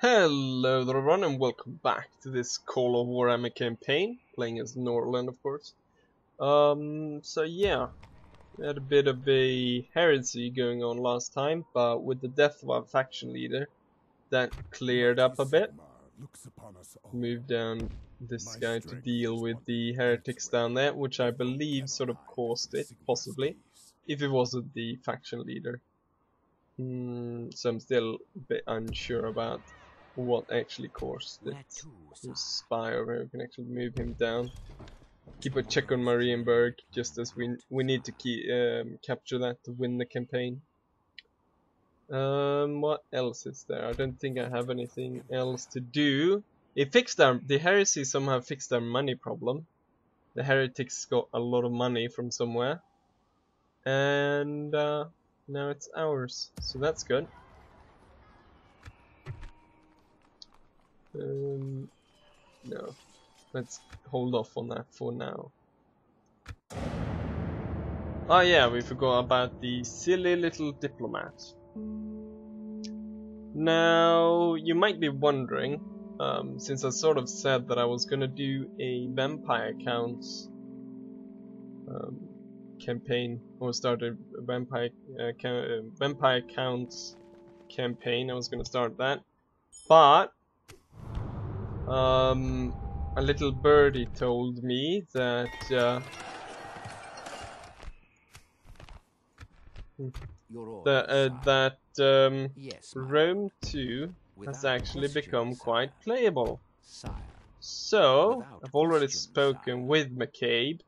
Hello there everyone and welcome back to this Call of Warhammer campaign, playing as Norland of course. So yeah, we had a bit of a heresy going on last time, but with the death of our faction leader, that cleared up a bit. Moved down this guy to deal with the heretics down there, which I believe sort of caused it, possibly, if it wasn't the faction leader. So I'm still a bit unsure about what actually caused it. There's spy over here, we can actually move him down. Keep a check on Marienburg, just as we need to capture that to win the campaign. What else is there? I don't think I have anything else to do. It fixed the heresy somehow fixed our money problem. The heretics got a lot of money from somewhere, and now it's ours, so that's good. No, let's hold off on that for now. Oh yeah, we forgot about the silly little diplomat. Now, you might be wondering, since I sort of said that I was gonna do a vampire counts campaign, or start a vampire counts campaign, I was gonna start that, but a little birdie told me that Rome 2 has actually become quite playable. So I've already spoken with McCabe,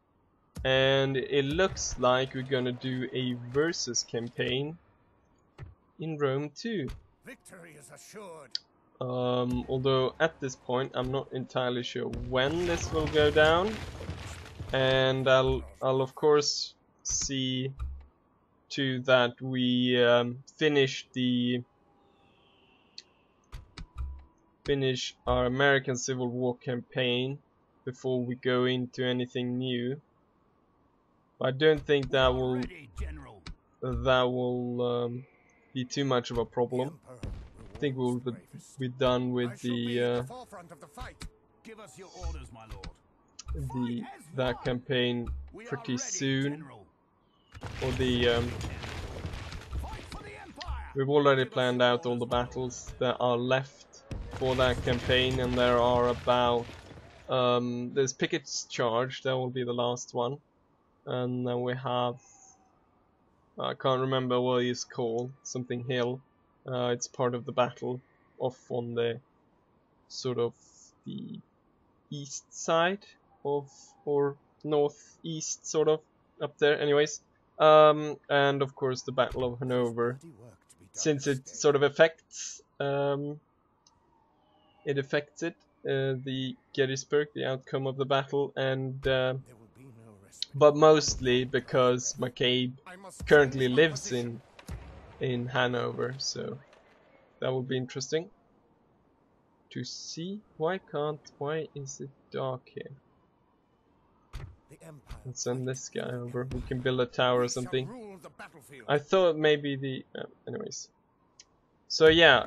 and it looks like we're gonna do a versus campaign in Rome 2. Victory is assured. Although at this point I'm not entirely sure when this will go down, and I'll of course see to that we finish our American Civil War campaign before we go into anything new. I don't think that will be too much of a problem. I think we'll be done with that campaign pretty soon. Or we've already planned out all the battles that are left for that campaign, and there are about there's Pickett's Charge, that will be the last one, and then we have, I can't remember what it's called, something hill. It's part of the battle off on the sort of the east side of, or northeast sort of, up there anyways. And of course the Battle of Hanover, since it sort of affects the Gettysburg, the outcome of the battle, and but mostly because McCabe currently lives in Hanover, so that will be interesting to see. Why is it dark here? Let's send this guy over. We can build a tower or something. I thought maybe anyways. So yeah,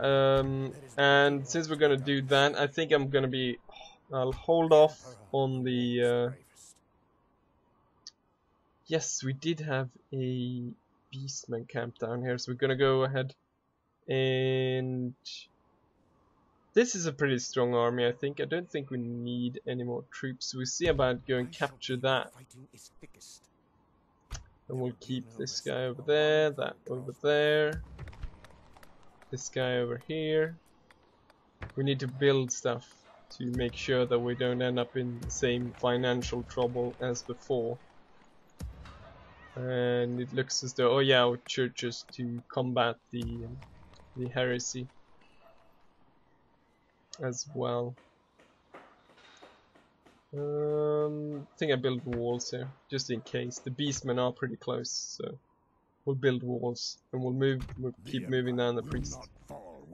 and since we're gonna do that, I think I'll hold off on the yes, we did have a beastman camp down here, so we're gonna go ahead, and this is a pretty strong army, I think. I don't think we need any more troops. We see about going capture that. And we'll keep this guy over there, that over there, this guy over here. We need to build stuff to make sure that we don't end up in the same financial trouble as before. And it looks as though, oh yeah, our churches to combat the heresy as well. I think I build walls here, just in case. The beastmen are pretty close, so we'll build walls, and we'll keep moving down the priest.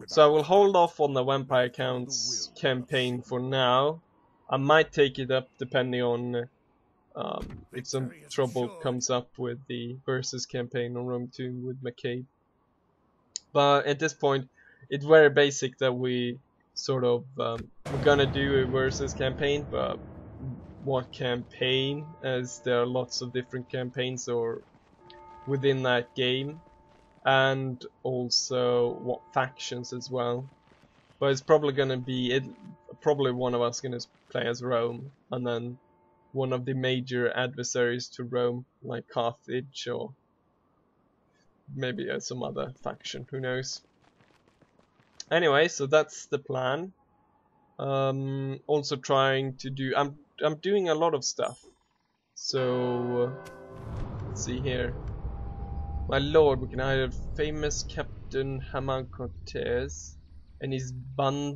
So I will hold off on the Vampire Counts campaign for now. I might take it up depending on if some trouble comes up with the versus campaign on Rome 2 with McCabe. But at this point, it's very basic that we sort of we're gonna do a versus campaign, but what campaign, as there are lots of different campaigns or within that game, and also what factions as well. But it's probably gonna be probably one of us gonna play as Rome, and then one of the major adversaries to Rome, like Carthage or maybe some other faction, who knows. Anyway, so that's the plan. Also trying to do, I'm doing a lot of stuff. So let's see here. My lord, we can hire famous Captain Herman Cortez and his banderolos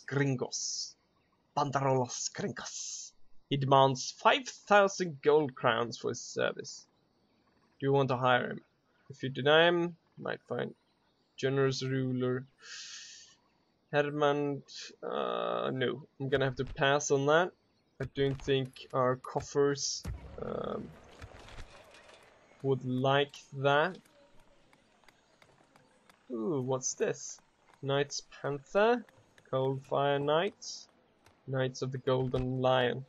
gringos. Banderolos gringos. He demands 5,000 gold crowns for his service. Do you want to hire him? If you deny him, you might find generous ruler. Herman, no, I'm gonna have to pass on that. I don't think our coffers would like that. Ooh, what's this? Knights Panther, Coldfire Knights, Knights of the Golden Lion.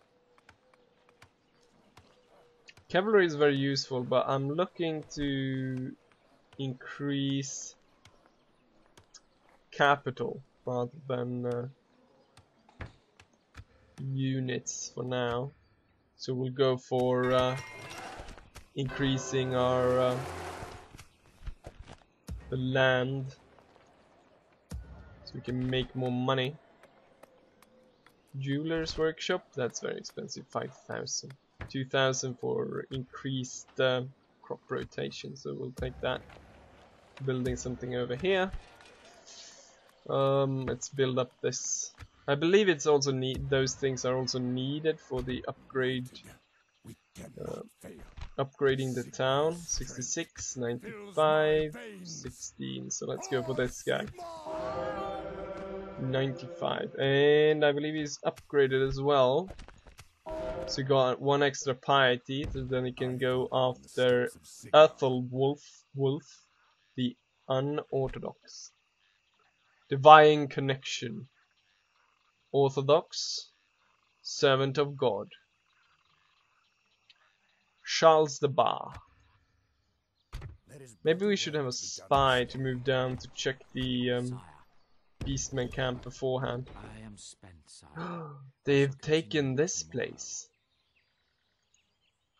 Cavalry is very useful, but I'm looking to increase capital rather than units for now. So we'll go for increasing our the land so we can make more money. Jeweler's workshop, that's very expensive, 5,000. 2,000 for increased crop rotation, so we'll take that. Building something over here. Let's build up this. I believe it's also those things are also needed for the upgrade. Upgrading the town. 66, 95, 16. So let's go for this guy. 95, and I believe he's upgraded as well. So he got one extra piety, so then he can go after Wolf, the unorthodox. Divine connection. Orthodox. Servant of God. Charles the Bar. Maybe we should have a spy to move down to check the Beastman camp beforehand. They've taken this place.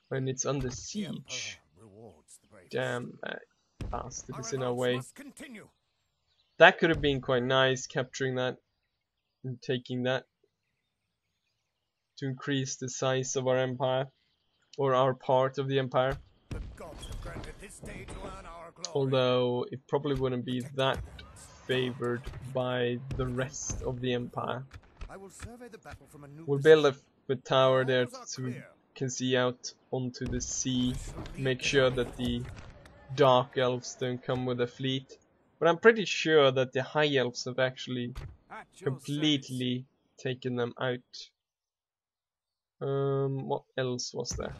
When it's under siege. Damn, that bastard is in our way. That could have been quite nice, capturing that and taking that to increase the size of our empire, or our part of the empire. Although it probably wouldn't be that favored by the rest of the empire. We'll build a tower there so we can see out onto the sea, make sure that the dark elves don't come with a fleet. But I'm pretty sure that the high elves have actually completely taken them out. What else was there?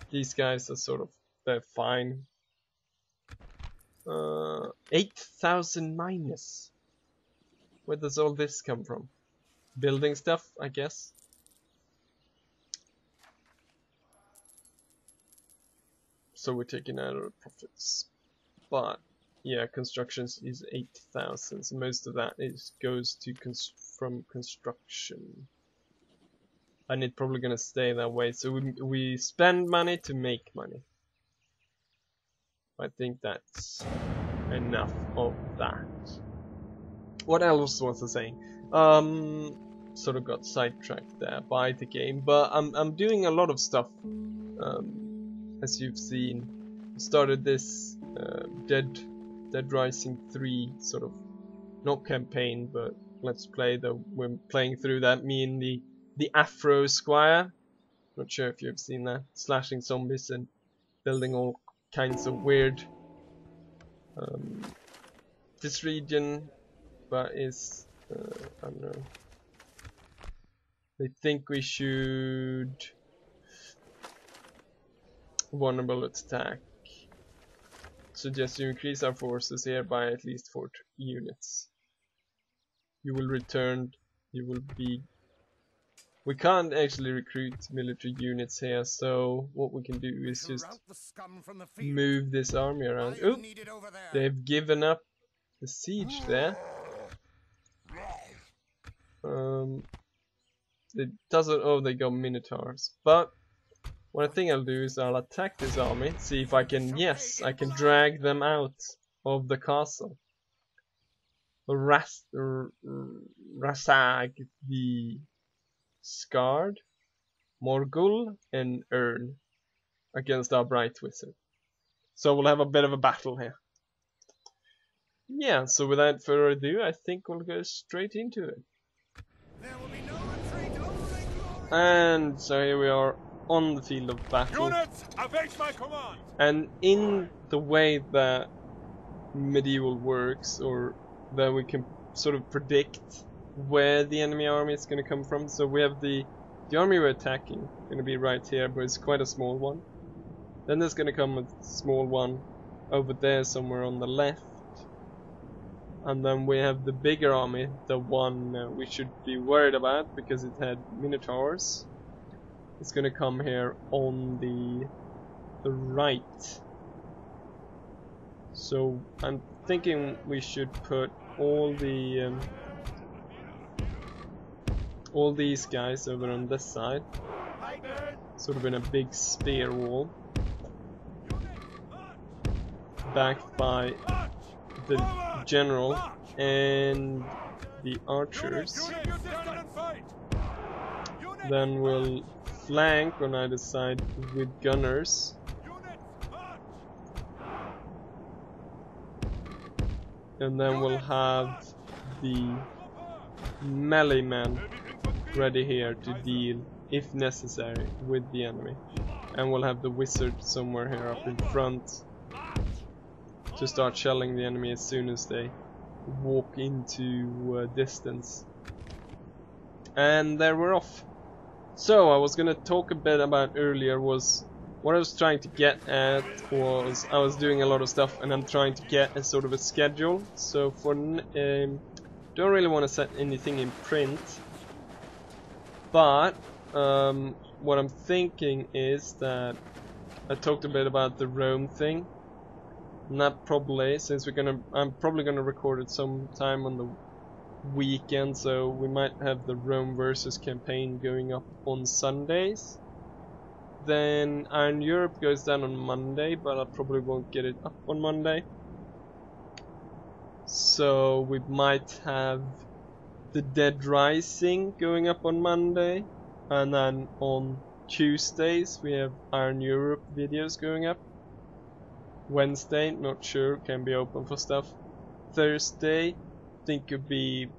These guys are sort of, they're fine. 8,000 minus. Where does all this come from? Building stuff, I guess. So we're taking out our profits. But yeah, constructions is 8,000. So most of that goes to from construction. And it's probably gonna stay that way. So we spend money to make money. I think that's enough of that. What else was I saying? Sort of got sidetracked there by the game, but I'm doing a lot of stuff. As you've seen, started this Dead Rising 3 sort of, not campaign, but let's play. We're playing through that. Me and the Afro Squire. Not sure if you've seen that. Slashing zombies and building all kinds of weird. This region, but is I don't know. I think we should vulnerable attack. suggest you increase our forces here by at least 4 units. You will return, you will be... We can't actually recruit military units here, so what we can do is just move this army around. Oh, they've given up the siege there. It doesn't... Oh, they got minotaurs. But what I think I'll do is I'll attack this army, see if I can... Yes, I can drag them out of the castle. Rasag the Scarred, Morgul, and Ern against our Bright Wizard. So we'll have a bit of a battle here. Yeah, so without further ado, I think we'll go straight into it. There will be no retreat, only glory. And so here we are on the field of battle. Units, await my command. And in the way that medieval works, or that we can sort of predict where the enemy army is going to come from. So we have the army we're attacking going to be right here, but it's quite a small one. Then there's going to come a small one over there somewhere on the left. And then we have the bigger army, the one we should be worried about because it had minotaurs. It's going to come here on the right. So I'm thinking we should put all these guys over on this side, sort of in a big spear wall, backed by the general and the archers. Then we'll flank on either side with gunners. And then we'll have the melee men ready here to deal, if necessary, with the enemy. And we'll have the wizard somewhere here up in front to start shelling the enemy as soon as they walk into distance. And there we're off. So I was gonna talk a bit about earlier was what I was trying to get at was I was doing a lot of stuff and I'm trying to get a sort of a schedule. So for don't really want to set anything in print, but what I'm thinking is that I talked a bit about the Rome thing. Not probably, since I'm probably gonna record it sometime on the weekend, so we might have the Rome versus campaign going up on Sundays. Then Iron Europe goes down on Monday, but I probably won't get it up on Monday. So we might have the Dead Rising going up on Monday, and then on Tuesdays we have Iron Europe videos going up. Wednesday, not sure, can be open for stuff. Thursday, think could be,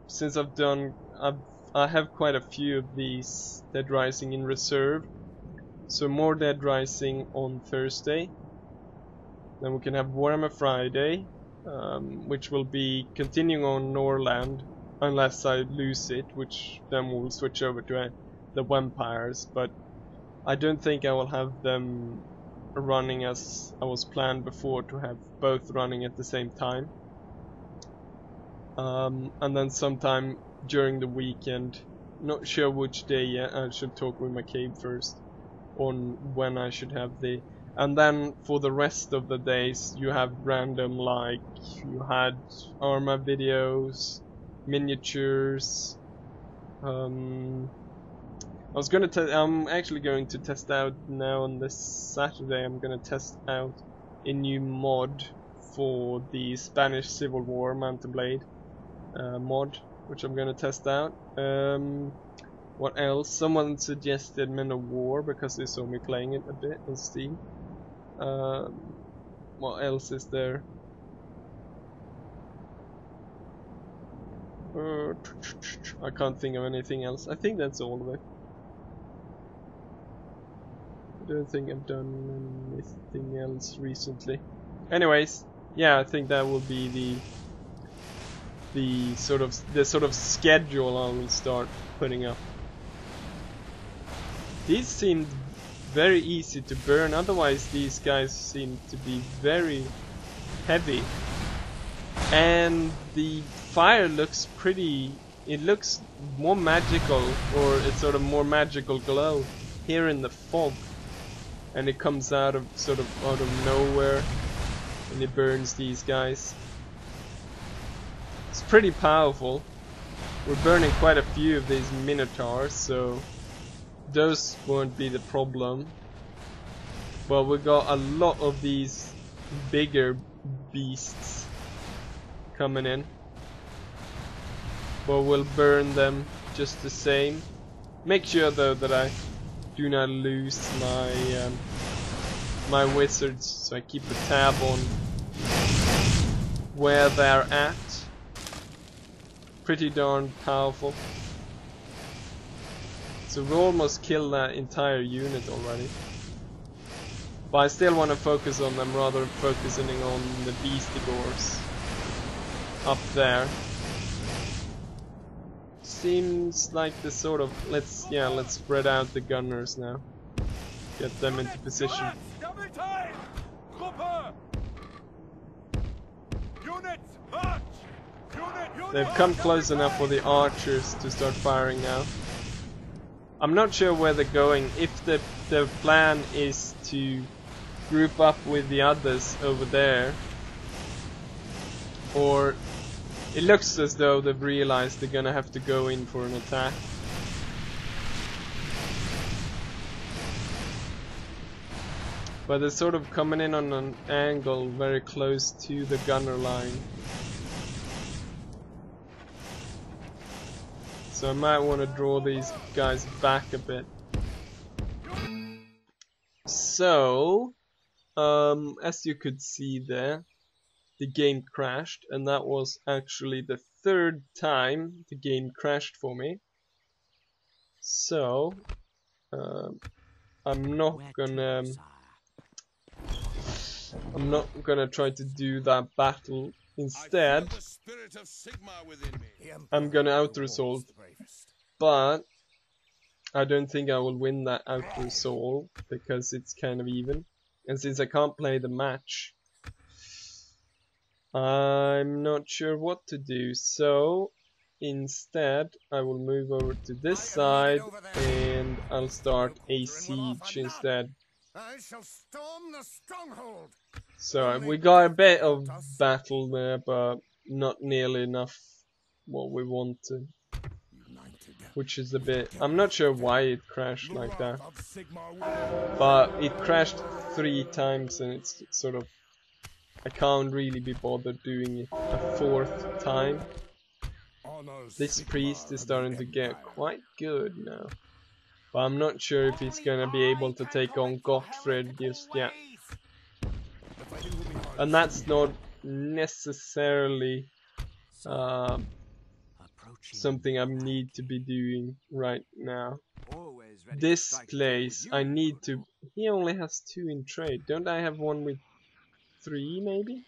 since I have quite a few of these Dead Rising in reserve, so more Dead Rising on Thursday. Then we can have Warhammer Friday, which will be continuing on Norland unless I lose it, which then we'll switch over to the vampires, but I don't think I will have them running as I was planned before, to have both running at the same time. And then sometime during the weekend, not sure which day yet, I should talk with my cave first on when I should have the... And then for the rest of the days you have random, like you had armor videos, miniatures. I'm actually going to test out now on this Saturday. I'm going to test out a new mod for the Spanish Civil War Manta Blade mod, which I'm going to test out. What else? Someone suggested Men of War because they saw me playing it a bit on Steam. What else is there? I can't think of anything else. I think that's all of it. I don't think I've done anything else recently. Anyways, yeah, I think that will be the sort of schedule I will start putting up. These seemed very easy to burn, otherwise these guys seem to be very heavy, and the fire looks pretty. It looks more magical, or it's sort of more magical glow here in the fog, and it comes out of sort of out of nowhere, and it burns these guys. It's pretty powerful. We're burning quite a few of these minotaurs, so those won't be the problem. But we got a lot of these bigger beasts coming in. But we'll burn them just the same. Make sure though that I do not lose my my wizards, so I keep a tab on where they're at. Pretty darn powerful. So we almost killed that entire unit already. But I still want to focus on them rather than focusing on the beastigores up there. Seems like the sort of let's spread out the gunners now. Get them into position. Double time! Gruppe! Units, march! They've come close enough for the archers to start firing now. I'm not sure where they're going. If the plan is to group up with the others over there, or it looks as though they've realized they're gonna have to go in for an attack. But they're sort of coming in on an angle very close to the gunner line. So I might want to draw these guys back a bit. So, as you could see there, the game crashed, and that was actually the third time the game crashed for me. So, I'm not gonna try to do that battle. Instead, I'm gonna out-resolve, but I don't think I will win that out-resolve because it's kind of even, and since I can't play the match, I'm not sure what to do. So instead I will move over to this side and I'll start a siege instead. I shall storm the stronghold. So we got a bit of battle there, but not nearly enough what we wanted, which is a bit, I'm not sure why it crashed like that, but it crashed 3 times and it's sort of, I can't really be bothered doing it a 4th time. This priest is starting to get quite good now, but I'm not sure if he's gonna be able to take on Gottfried just yet. And that's not necessarily something I need to be doing right now. This place, I need to... He only has 2 in trade. Don't I have one with 3 maybe?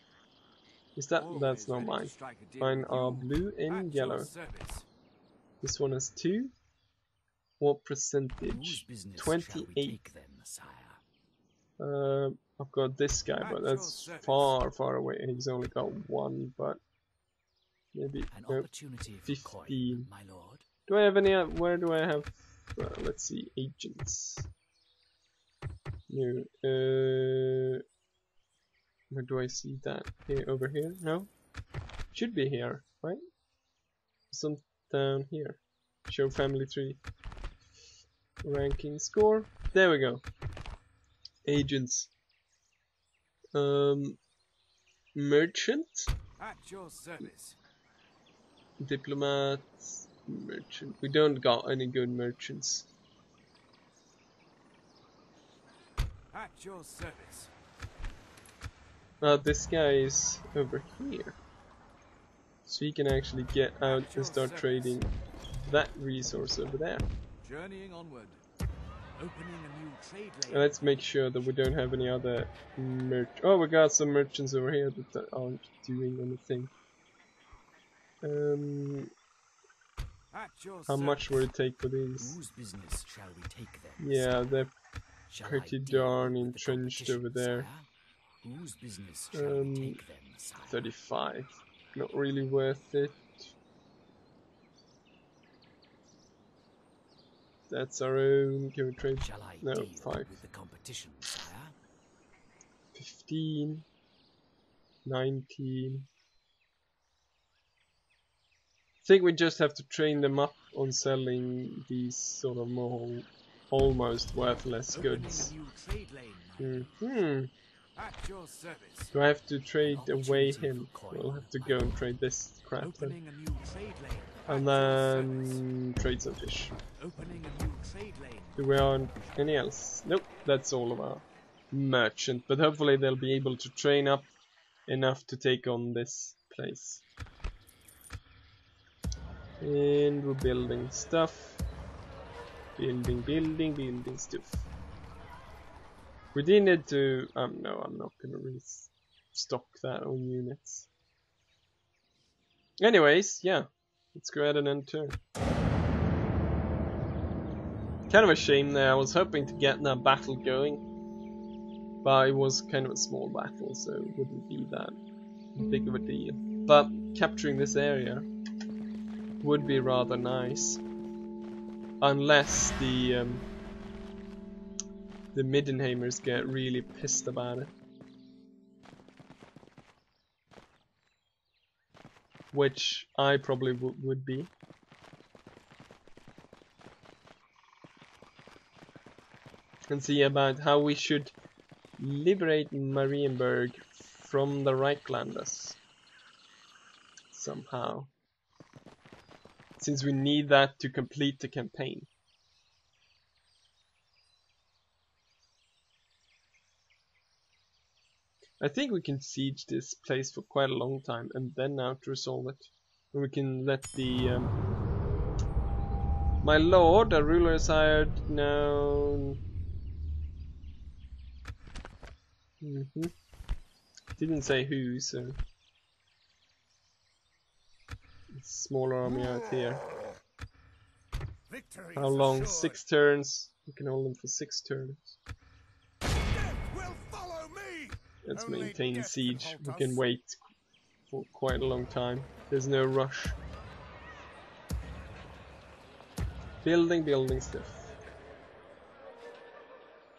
Is that... That's not mine. Mine are blue and yellow. This one has 2. What percentage? 28. I've got this guy, but that's far away. He's only got 1, but maybe no, 15. Do I have any? Where do I have? Let's see, agents. No. Where do I see that? Here, over here? No, should be here, right? Some down here. Show family tree. Ranking score. There we go. Agents. Merchant, At your service. diplomat, merchant. We don't got any good merchants. At your service. This guy is over here, so he can actually get out and start trading that resource over there. Journeying onward. Opening a new trade lane. And let's make sure that we don't have any other Oh, we got some merchants over here that aren't doing anything. At your How much will it take for these? Whose business shall we take then? Yeah, they're Shall I pretty deal darn with the entrenched competition, over there. sire? Whose business shall we take then, sire? 35. Not really worth it. That's our own. Can we trade? Shall I No, deal 5. with the competition, sire? 15. 19. I think we just have to train them up on selling these sort of more almost worthless goods. Opening a new trade lane, my Hmm. at your service. Do I have to trade An away opportunity him? for coin, We'll have to my go and lord. trade this crap then. Opening a new trade lane. And at your service. then trade some fish. Opening a new trade lane. Do we want any else? Nope, that's all of our merchant. But hopefully they'll be able to train up enough to take on this place. And we're building stuff. Building stuff. We did need to... no, I'm not gonna restock that on units. Anyways, yeah. Let's go ahead and end turn. Kind of a shame there. I was hoping to get that battle going. But it was kind of a small battle, so it wouldn't be that big of a deal. But capturing this area would be rather nice. Unless the Middenheimers get really pissed about it. Which I probably would be. And see about how we should liberate Marienburg from the Reichlanders. Somehow. Since we need that to complete the campaign. I think we can siege this place for quite a long time and then now to resolve it. And we can let the my lord, a ruler is hired now. Didn't say who, so smaller army out here. Victory How is long? assured. 6 turns. We can hold them for 6 turns. Death will follow me. Let's Only maintain death siege. can We halt can us. wait for quite a long time. There's no rush. Building stuff.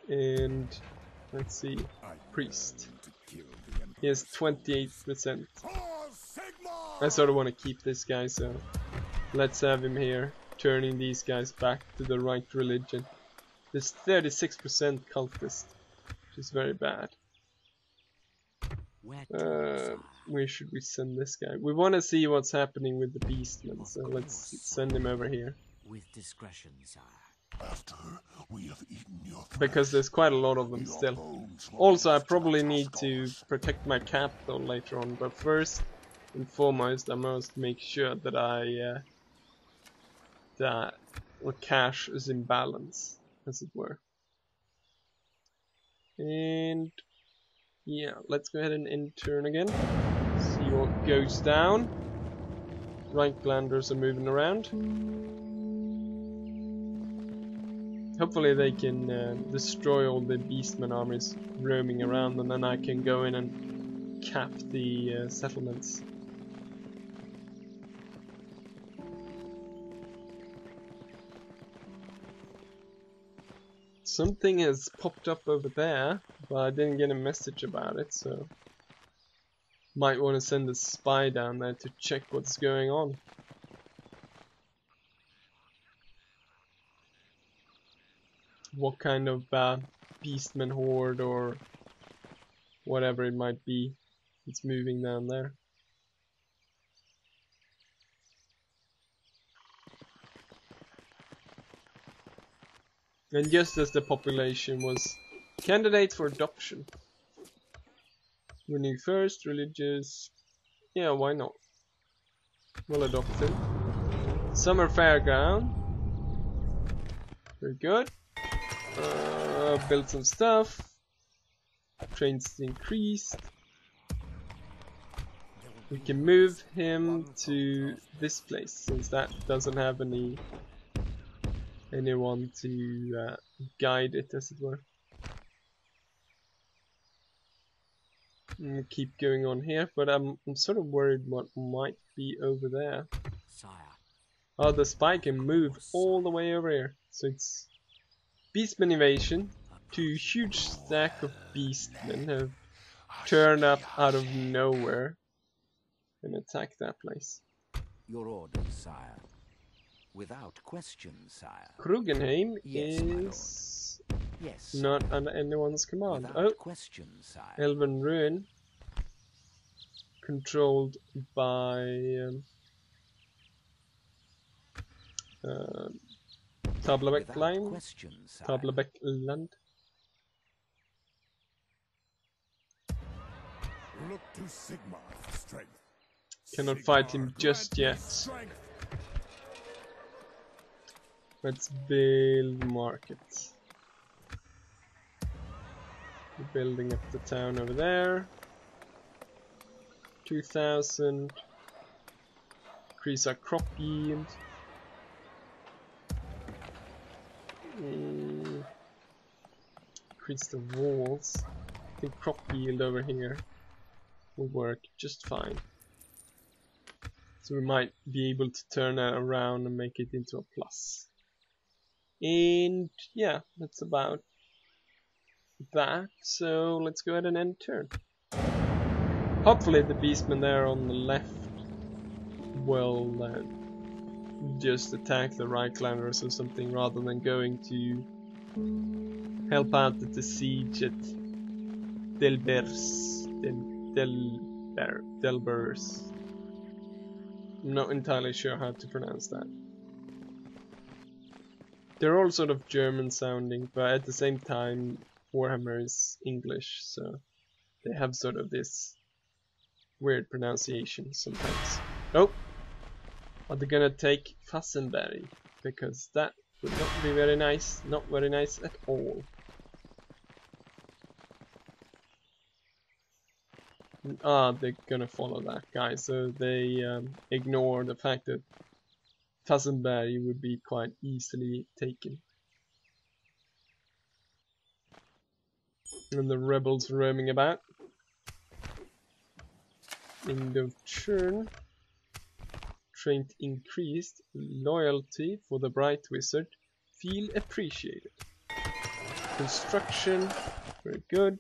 And let's see. Priest. He has 28%. I sort of want to keep this guy, so let's have him here, turning these guys back to the right religion. There's 36% cultist, which is very bad. Where should we send this guy? We want to see what's happening with the beastmen, so let's send him over here. With discretion, sire. After we have eaten your Because there's quite a lot of them still. Also, I probably need to protect my capital later on, but first and foremost I must make sure that that the cash is in balance, as it were. And yeah, let's go ahead and end turn again. See what goes down. Reichlanders are moving around. Hopefully they can destroy all the beastmen armies roaming around, and then I can go in and cap the settlements. Something has popped up over there, but I didn't get a message about it, so might want to send a spy down there to check what's going on. What kind of beastman horde or whatever it might be it's moving down there. And just as the population was candidate for adoption. Winning first, religious, yeah, why not? We'll adopt him. Summer Fairground, very good. Build some stuff. Trains increased. We can move him to this place since that doesn't have anyone to guide it, as it were. Keep going on here, but I'm sort of worried what might be over there. Sire. Oh, the spy can move all the way over here. So it's Beastman invasion. 2 huge stack of beastmen have turned up out of nowhere and attack that place. Your orders, sire. Without question, sire. Krugenheim Yes, my lord. is Yes. not under anyone's command. Without Oh, question, sire. Elven Ruin, controlled by Without Tablabeckline, question, sire. Tablabeckland. Look to Sigmar for strength. Cannot fight him Sigmar, just grant me yet. strength. Let's build market. We're building up the town over there. 2000. Increase our crop yield. Increase the walls. I think crop yield over here will work just fine. So we might be able to turn that around and make it into a plus. And yeah, that's about that. So let's go ahead and end turn. Hopefully the beastmen there on the left will just attack the right climbers or something rather than going to help out at the siege at Delbers. I'm not entirely sure how to pronounce that. They're all sort of German sounding, but at the same time Warhammer is English, so they have sort of this weird pronunciation sometimes. Oh! Are they gonna take Fassenberg? Because that would not be very nice, not very nice at all. Ah, they're gonna follow that guy, so they ignore the fact that Fassenberg would be quite easily taken. And the rebels roaming about. End of turn. Strength increased. Loyalty for the Bright Wizard. Feel appreciated. Construction. Very good.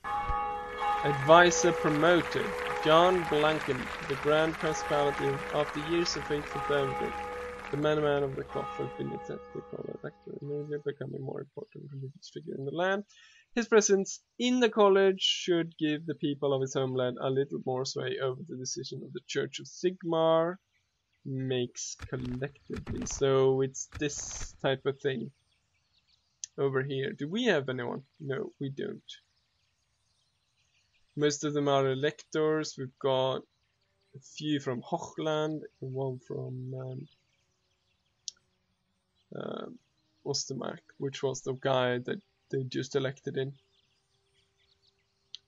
Advisor promoted. John Blanken, the Grand Principality after years of faithful service. The man of the cloth has been accepted becoming more important religious figure in the land. His presence in the college should give the people of his homeland a little more sway over the decision of the Church of Sigmar. Makes collectively. So it's this type of thing over here. Do we have anyone? No, we don't. Most of them are electors. We've got a few from Hochland and one from Ostermark, which was the guy that they just elected in.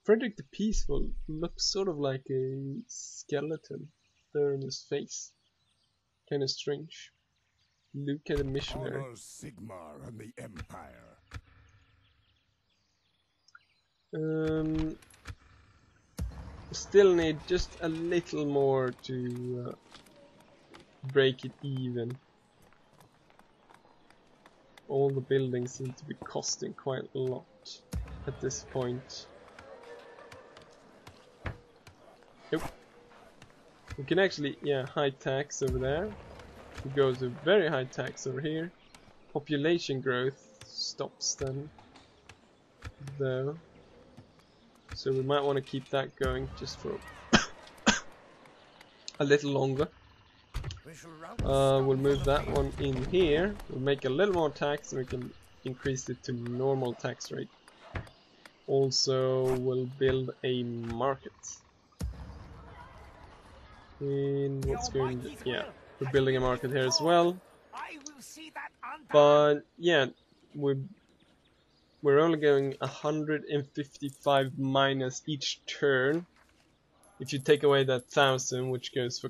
Frederick the Peaceful looks sort of like a skeleton there in his face. Kind of strange. Luke the missionary. Honor Sigmar and the Empire. Still need just a little more to break it even. All the buildings seem to be costing quite a lot at this point. Nope. We can actually, yeah, high tax over there. We go to very high tax over here. Population growth stops then, though. So we might want to keep that going just for a little longer. We'll move that one in here. We'll make a little more tax and we can increase it to normal tax rate. Also, we'll build a market. And what's going to, yeah, we're building a market here as well. But yeah, we're only going 155 minus each turn. If you take away that 1000, which goes for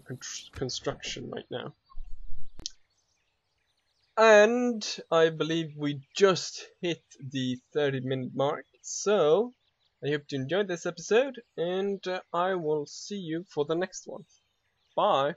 construction right now. And I believe we just hit the 30-minute mark, so I hope you enjoyed this episode, and I will see you for the next one. Bye!